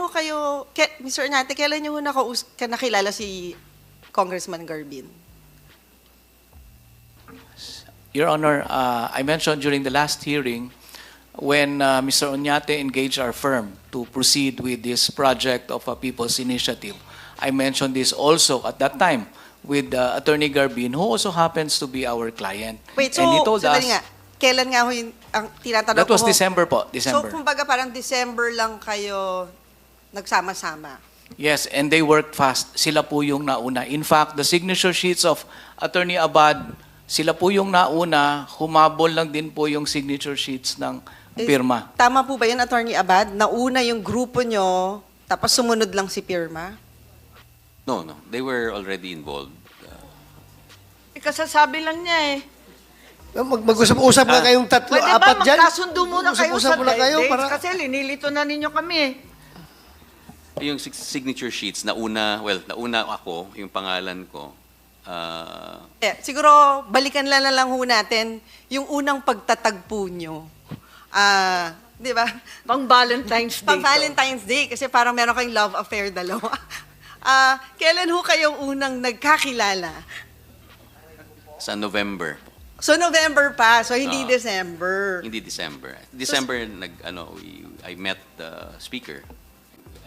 ho kayo, Mr. Oñate, kailan niyo ho nakilala si Congressman Garbin? Your Honor, I mentioned during the last hearing when Mr. Oñate engaged our firm to proceed with this project of a People's Initiative. I mentioned this also at that time with Attorney Garbin, who also happens to be our client. Wait, so, and he told us, nga, kailan nga ho yung, ang tinatanong that was ko ho? December po, So, December. kumbaga parang December lang kayo nagsama-sama. Yes, and they worked fast. Sila po yung nauna. In fact, the signature sheets of Attorney Abad, sila po yung nauna, humabol lang din po yung signature sheets ng pirma. Tama po ba yun, Attorney Abad? Nauna yung grupo nyo, tapos sumunod lang si pirma? No, no. They were already involved. Kasasabi lang niya eh. Mag-usap-usap nga kayong tatlo, Pwede ba apat dyan. magkasundo muna kayo Mag-usap-usap sa muna kayo dates? para... Kasi linilito na ninyo kami eh. Yung signature sheets, nauna ako, yung pangalan ko. Siguro, balikan lang ho natin yung unang pagtatagpo nyo. Di ba? Pang Valentine's Day. Pang Valentine's Day, kasi parang meron kayong love affair dalawa. Kailan ho kayong unang nagkakilala? Sa November. So, November pa, so hindi Oo. December. Hindi December. December, I met the speaker.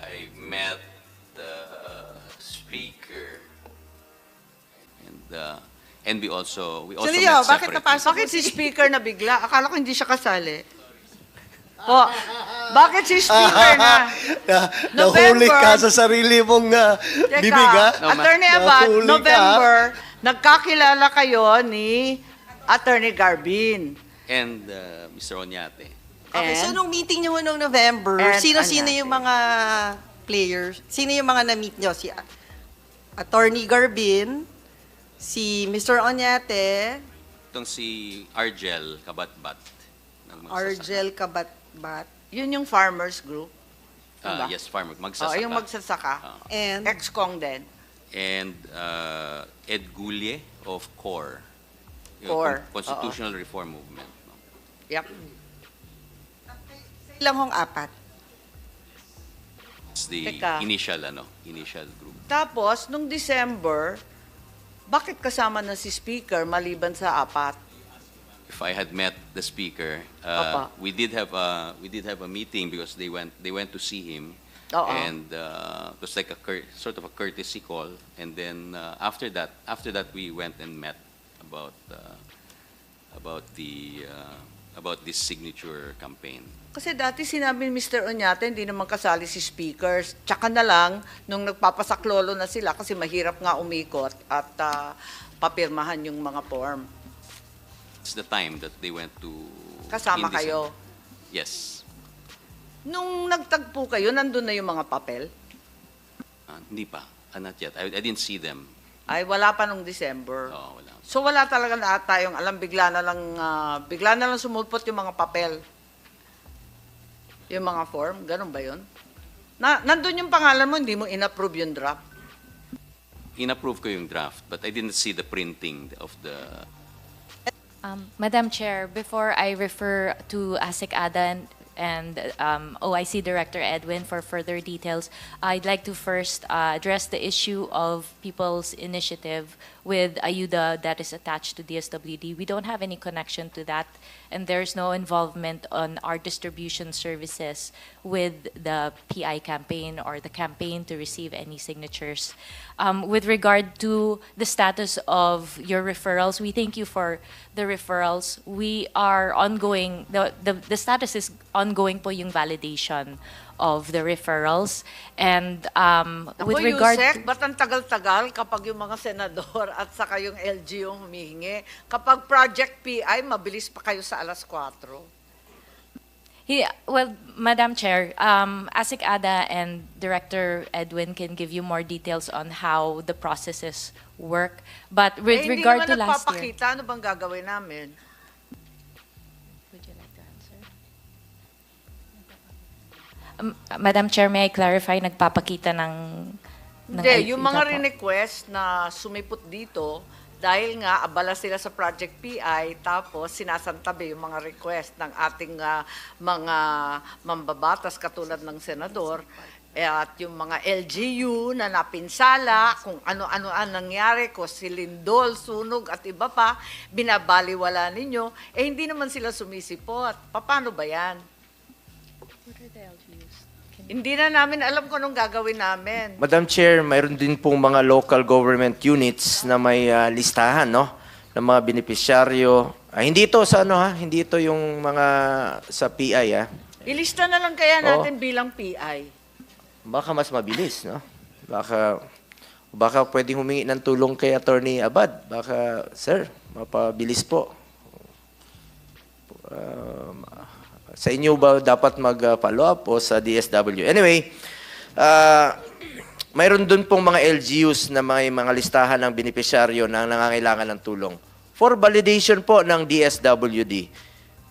I met the speaker. And we also Sandali met ho, bakit separately. napasok Bakit si speaker na bigla? Akala ko hindi siya kasali. Po, bakit si speaker na? Nahuli November. ka sa sarili mong Teka, bibig, ha? Attorney Abad, Nahuli ka. November, nagkakilala kayo ni Attorney Garbin. And Mr. Oñate. Okay, so And? nung meeting nyo nung November, And sino-sino Oñate. yung mga players? Sino yung mga na-meet nyo? Si Attorney Garbin, si Mr. Oñate, Itong si Argel Kabatbat. ng magsasaka. Argel Kabatbat, Yun yung farmers group. Diba? Yes, farmer. Oh, Magsasaka. yung magsasaka. and Ex-Kong din. And Ed Gulye of CORE. Yung CORE, Constitutional Reform Movement. No? Yep. ilang hong apat. It's the Teka. initial group. Tapos, nung December, bakit kasama na si speaker maliban sa apat? If I had met the speaker, Apa. we did have a meeting because they went to see him, Oo. and it was like sort of a courtesy call. And then after that we went and met about this signature campaign. Kasi dati sinabi ni Mr. Oñate, hindi naman kasali si speakers. Tsaka na lang, nung nagpapasaklolo na sila, kasi mahirap nga umikot at papirmahan yung mga form. It's the time that they went to... Kasama in December. kayo. Yes. Nung nagtagpo kayo, nandun na yung mga papel? Hindi pa. Not yet. I didn't see them. Ay, wala pa nung December. Oh, wala. So wala talaga lahat tayong alam, bigla na lang sumulpot yung mga papel. Yung mga form, ganun ba yun? Nandun yung pangalan mo, hindi mo in-approve yung draft. In-approve ko yung draft, but I didn't see the printing of the... Madam Chair, before I refer to ASIC Adan and OIC Director Edwin for further details, I'd like to first address the issue of People's Initiative with Ayuda that is attached to DSWD. We don't have any connection to that, and there's no involvement on our distribution services with the PI campaign or the campaign to receive any signatures. With regard to the status of your referrals, we thank you for the referrals. We are ongoing, the status is ongoing po yung validation of the referrals. And with Ako, regard Yusek, ba't ang tagal-tagal kapag yung mga senador at saka yung LG yung humihingi? Kapag Project PI, mabilis pa kayo sa alas 4. Well, Madam Chair, ASIC Ada and Director Edwin can give you more details on how the processes work. But with regard to last year, hindi naman nagpapakita, ano bang gagawin namin? would you like to answer? Madam Chair, may I clarify, nagpapakita ng Hindi, yung mga po. request na sumipot dito, dahil nga abala sila sa Project PI, tapos sinasantabi yung mga request ng ating mga mambabatas katulad ng senador, at yung mga LGU na napinsala, kung ano-ano ang nangyari, ko silindol, sunog at iba pa, binabaliwala ninyo, hindi naman sila sumisipot. Paano ba yan? Hindi na namin alam kung anong gagawin namin. Madam Chair, mayroon din pong mga local government units na may listahan, no? Ng mga benepisyaryo. Hindi ito sa ano ha, hindi ito yung mga sa PI ha. Ilista na lang kaya natin bilang PI. Baka mas mabilis, no? Baka pwedeng humingi ng tulong kay Attorney Abad. Baka, sir, mapabilis po. Sa inyo ba dapat mag-follow up o sa DSW? Anyway, mayroon dun pong mga LGUs na may mga listahan ng benepisyaryo na nangangailangan ng tulong. For validation po ng DSWD.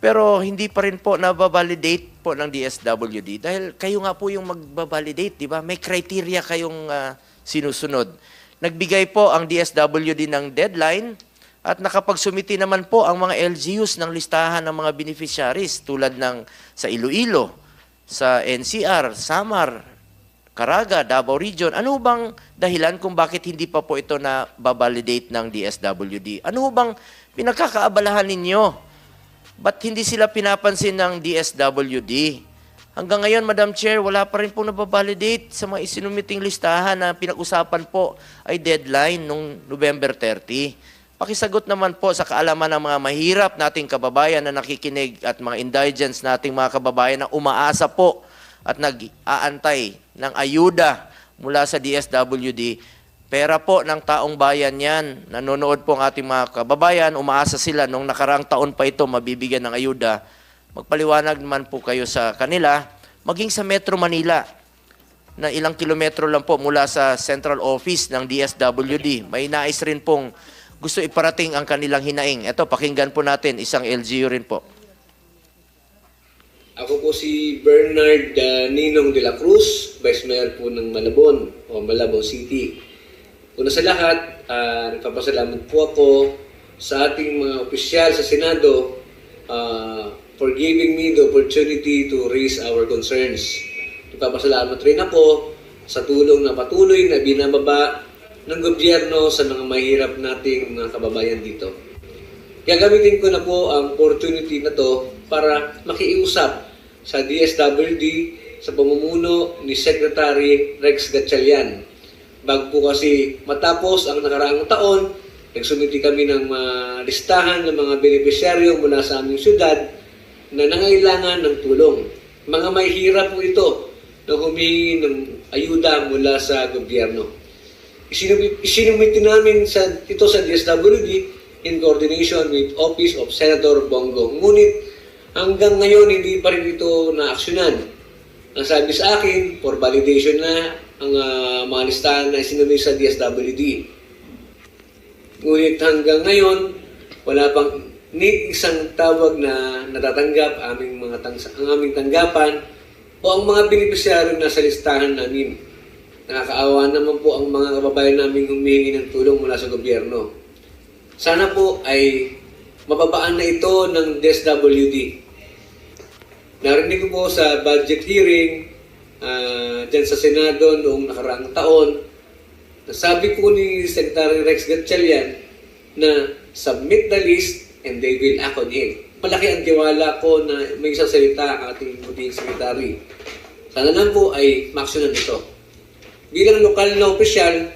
Pero hindi pa rin po nababalidate po ng DSWD dahil kayo nga po yung magbabalidate, di ba? May criteria kayong sinusunod. Nagbigay po ang DSWD ng deadline at nakapagsumiti naman po ang mga LGUs ng listahan ng mga beneficiaries tulad ng sa Iloilo, sa NCR, Samar, Caraga, Davao Region. Ano bang dahilan kung bakit hindi pa po ito na babalidate ng DSWD? Ano bang pinagkakaabalahan ninyo? Ba't hindi sila pinapansin ng DSWD? Hanggang ngayon, Madam Chair, wala pa rin po nababalidate sa mga isinumiting listahan na pinag-usapan po ay deadline noong November 30. Pakisagot naman po sa kaalaman ng mga mahirap nating kababayan na nakikinig at mga indigents nating mga kababayan na umaasa po at nag-aantay ng ayuda mula sa DSWD. Pera po ng taong bayan yan. Nanonood po ang ating mga kababayan. Umaasa sila nung nakaraang taon pa ito mabibigyan ng ayuda. Magpaliwanag naman po kayo sa kanila. Maging sa Metro Manila na ilang kilometro lang po mula sa central office ng DSWD. May nais rin pong gusto iparating ang kanilang hinaing. Ito, pakinggan po natin. Isang LGU rin po. Ako po si Bernard Ninong de la Cruz, Vice Mayor po ng Malabon o Malabon City. Una sa lahat, nagpapasalamat po ako sa ating mga opisyal sa Senado for giving me the opportunity to raise our concerns. Nagpapasalamat rin ako sa tulong na patuloy na binababa ng gobyerno sa mga mahirap nating mga kababayan dito. Gagamitin ko na po ang opportunity na to para makiusap sa DSWD sa pamumuno ni Secretary Rex Gatchalian. Bago po kasi matapos ang nakaraang taon, nagsumiti kami ng listahan ng mga benepisyaryo mula sa aming syudad na nangailangan ng tulong. Mga may hirap po ito na humingi ng ayuda mula sa gobyerno. Isinumiti namin ito sa DSWD in coordination with Office of Senator Bongo. Ngunit hanggang ngayon hindi pa rin ito na-aksyonan. Ang sabi sa akin, for validation na ang mga listahan na isinumiti sa DSWD. Ngunit hanggang ngayon, wala pang ni isang tawag na natatanggap ang aming tanggapan o ang mga benepisyaryo na sa listahan namin. Nakakaawa naman po ang mga kababayan namin humihingi ng tulong mula sa gobyerno. Sana po ay mababaan na ito ng DSWD. Narinig ko po sa budget hearing dyan sa Senado noong nakaraang taon, nasabi po ni Secretary Rex Gatchalian na submit the list and they will act on it. Malaki ang tiwala ko na may isang salita ang ating puting secretary. Sana lang po ay maksyonan ito. Bilang lokal na opisyal,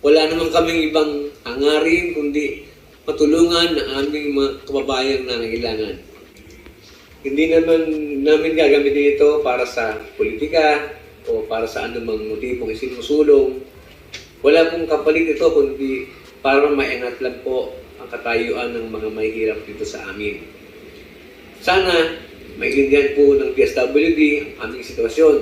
wala naman kaming ibang hangarin kundi matulungan ang aming mga kababayang nangangailangan. Hindi naman namin gagamitin ito para sa politika o para sa anumang motibong isinusulong. Wala pong kapalit ito kundi para maingat lang po ang katayuan ng mga mahihirap dito sa amin. Sana maintindihan po ng DSWD ang aming sitwasyon.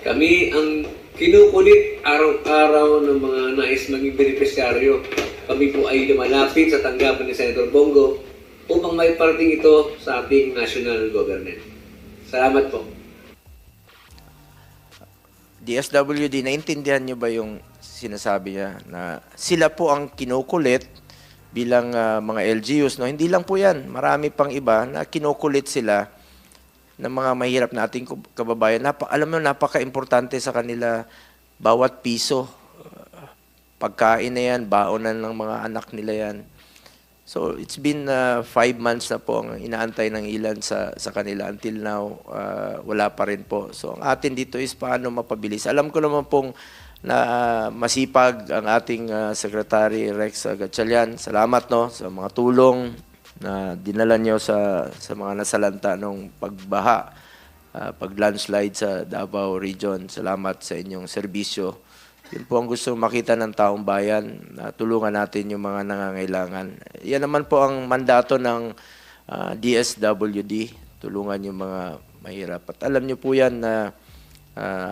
Kami ang kinukulit araw-araw ng mga nais maging benepisyaryo. Kami po ay lumalapit sa tanggapan ni Senator Bongo upang may parating ito sa ating national government. Salamat po. DSWD, naintindihan niyo ba yung sinasabi niya na sila po ang kinukulit bilang mga LGUs? No? Hindi lang po yan. Marami pang iba na kinukulit sila ng mga mahirap nating kababayan. Alam mo, napaka-importante sa kanila bawat piso. Pagkain na yan, baonan ng mga anak nila yan. So it's been 5 months na po ang inaantay ng ilan sa kanila. Until now, wala pa rin po. So ang atin dito is paano mapabilis. Alam ko naman pong na masipag ang ating Secretary Rex Gatchalian. Salamat no sa mga tulong na dinala nyo sa mga nasalanta ng pagbaha, pag-landslide sa Davao Region. Salamat sa inyong serbisyo. Yun po ang gusto makita ng taong bayan, na tulungan natin yung mga nangangailangan. Yan naman po ang mandato ng DSWD, tulungan yung mga mahirap. At alam niyo po yan na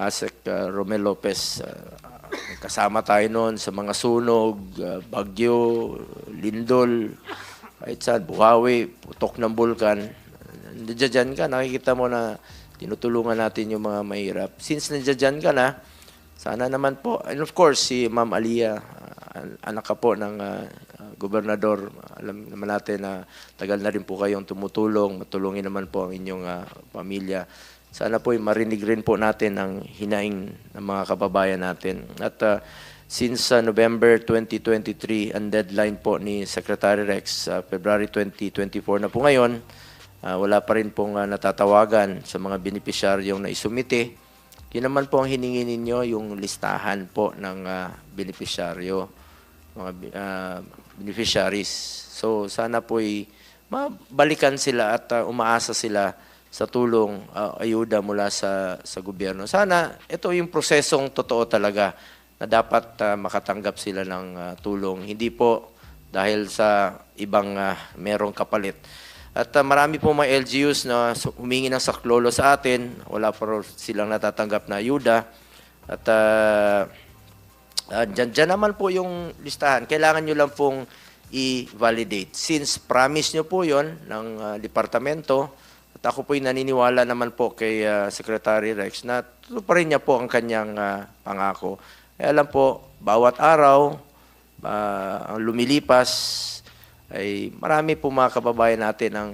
ASEC Romel Lopez, kasama tayo noon sa mga sunog, bagyo, lindol, kahit saan, Buhawi, putok ng bulkan. Nandiyan ka, nakikita mo na tinutulungan natin yung mga mahirap. Since nandiyan ka na, sana naman po, and of course, si Ma'am Alia, anak ka po ng gobernador, alam naman natin na tagal na rin po kayong tumutulong, matulungin naman po ang inyong pamilya. Sana po marinig rin po natin ang hinaing ng mga kababayan natin. At since November 2023, ang deadline po ni Secretary Rex, February 2024 na po ngayon, wala pa rin pong natatawagan sa mga benepisyaryong na isumite. Yun naman po ang hiningi ninyo, yung listahan po ng benepisyaryo, mga beneficiaries. So sana po'y mabalikan sila at umaasa sila sa tulong, ayuda mula sa gobyerno. Sana ito yung prosesong totoo talaga na dapat makatanggap sila ng tulong. Hindi po dahil sa ibang merong kapalit. At marami po mga LGUs na humingi ng saklolo sa atin, wala pa silang natatanggap na ayuda. At dyan naman po yung listahan. Kailangan nyo lang pong i-validate. Since promise nyo po yon ng departamento, at ako po'y naniniwala naman po kay Secretary Rex na tutuparin niya po ang kanyang pangako. Kaya alam po, bawat araw, ang lumilipas, ay marami po mga kababayan natin ang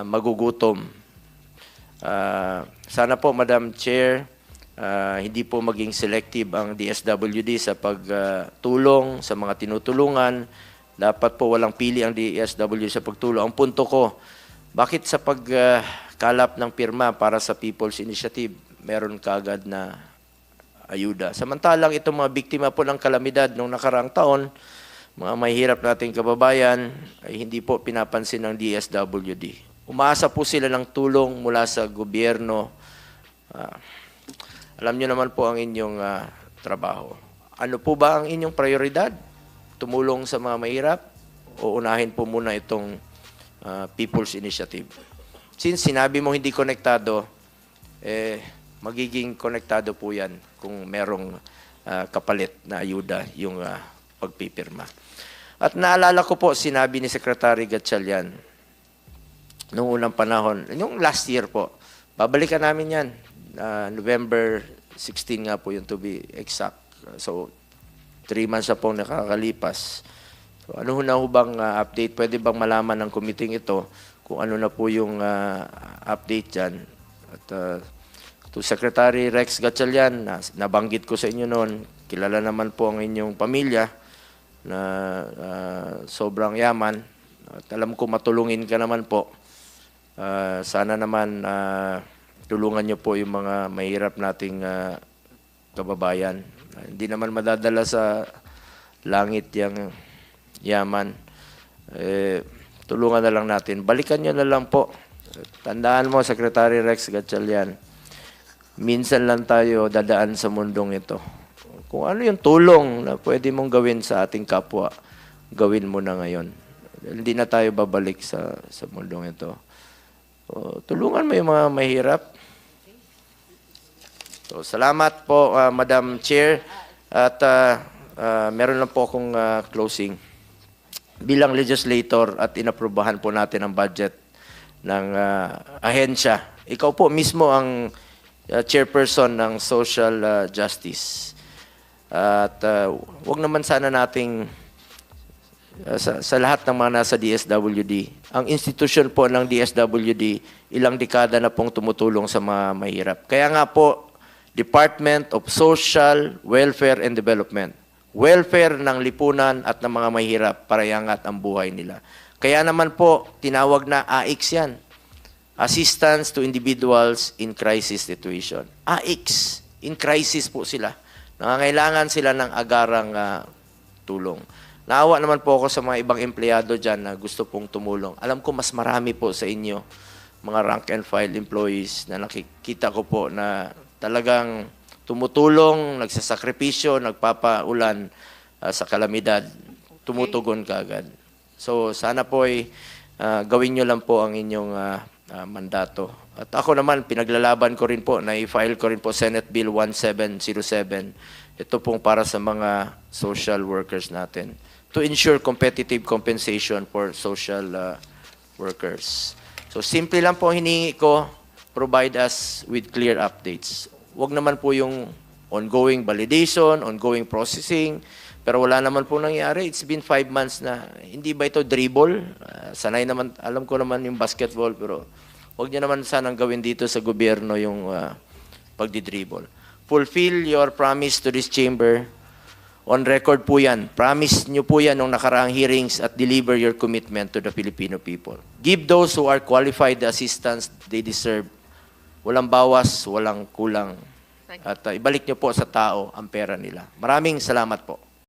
magugutom. Sana po, Madam Chair, hindi po maging selective ang DSWD sa pagtulong sa mga tinutulungan. Dapat po walang pili ang DSWD sa pagtulong. Ang punto ko, bakit sa pagkalap ng pirma para sa People's Initiative, meron kaagad na ayuda? Samantalang itong mga biktima po ng kalamidad noong nakaraang taon, mga mahihirap nating kababayan, ay hindi po pinapansin ng DSWD. Umaasa po sila ng tulong mula sa gobyerno. Alam niyo naman po ang inyong trabaho. Ano po ba ang inyong prioridad? Tumulong sa mga mahirap o unahin po muna itong People's Initiative? Since sinabi mo hindi konektado, magiging konektado po yan kung merong kapalit na ayuda yung pagpipirma. At naalala ko po, sinabi ni Secretary Gatchalian noong unang panahon, yung last year po, babalikan namin yan. November 16 nga po yun to be exact. So, 3 months na po nakakalipas. So, ano na ho bang update? Pwede bang malaman ng committee ito kung ano na po yung update dyan? At to Secretary Rex Gatchalian, nabanggit ko sa inyo noon, kilala naman po ang inyong pamilya na sobrang yaman. At alam ko matulungin ka naman po. Sana naman tulungan niyo po yung mga mahirap nating kababayan. Hindi naman madadala sa langit yung yaman. Tulungan na lang natin. Balikan niyo na lang po. Tandaan mo, Secretary Rex Gatchalian, minsan lang tayo dadaan sa mundong ito. Kung ano yung tulong na pwede mong gawin sa ating kapwa, gawin mo na ngayon. Hindi na tayo babalik sa mundong ito. So, tulungan mo yung mga mahirap. So, salamat po, Madam Chair. At meron lang po akong closing. Bilang legislator at inaprubahan po natin ang budget ng ahensya. Ikaw po mismo ang chairperson ng social justice. At wag naman sana nating sa lahat ng mga nasa DSWD. Ang institusyon po ng DSWD, ilang dekada na pong tumutulong sa mga mahirap. Kaya nga po, Department of Social, Welfare and Development. Welfare ng lipunan at ng mga mahirap para iangat ang buhay nila. Kaya naman po, tinawag na AICS yan. Assistance to Individuals in Crisis Situation. AICS, in crisis po sila. Nangangailangan sila ng agarang tulong. Naawa naman po ako sa mga ibang empleyado dyan na gusto pong tumulong. Alam ko mas marami po sa inyo, mga rank and file employees na nakikita ko po na talagang tumutulong, nagsasakripisyo, nagpapaulan sa kalamidad, tumutugon kaagad. So sana po ay gawin nyo lang po ang inyong mandato. At ako naman, pinaglalaban ko rin po, na-file ko rin po Senate Bill 1707. Ito pong para sa mga social workers natin to ensure competitive compensation for social workers. So simple lang po hiningi ko, provide us with clear updates. Huwag naman po yung ongoing validation, ongoing processing, pero wala naman po nangyari. It's been 5 months na. Hindi ba ito dribble? Sanay naman, alam ko naman yung basketball, pero huwag niyo naman sanang gawin dito sa gobyerno yung pagdidribble. Fulfill your promise to this chamber. On record po yan. Promise niyo po yan nung nakaraang hearings at deliver your commitment to the Filipino people. Give those who are qualified the assistance they deserve. Walang bawas, walang kulang. At ibalik niyo po sa tao ang pera nila. Maraming salamat po.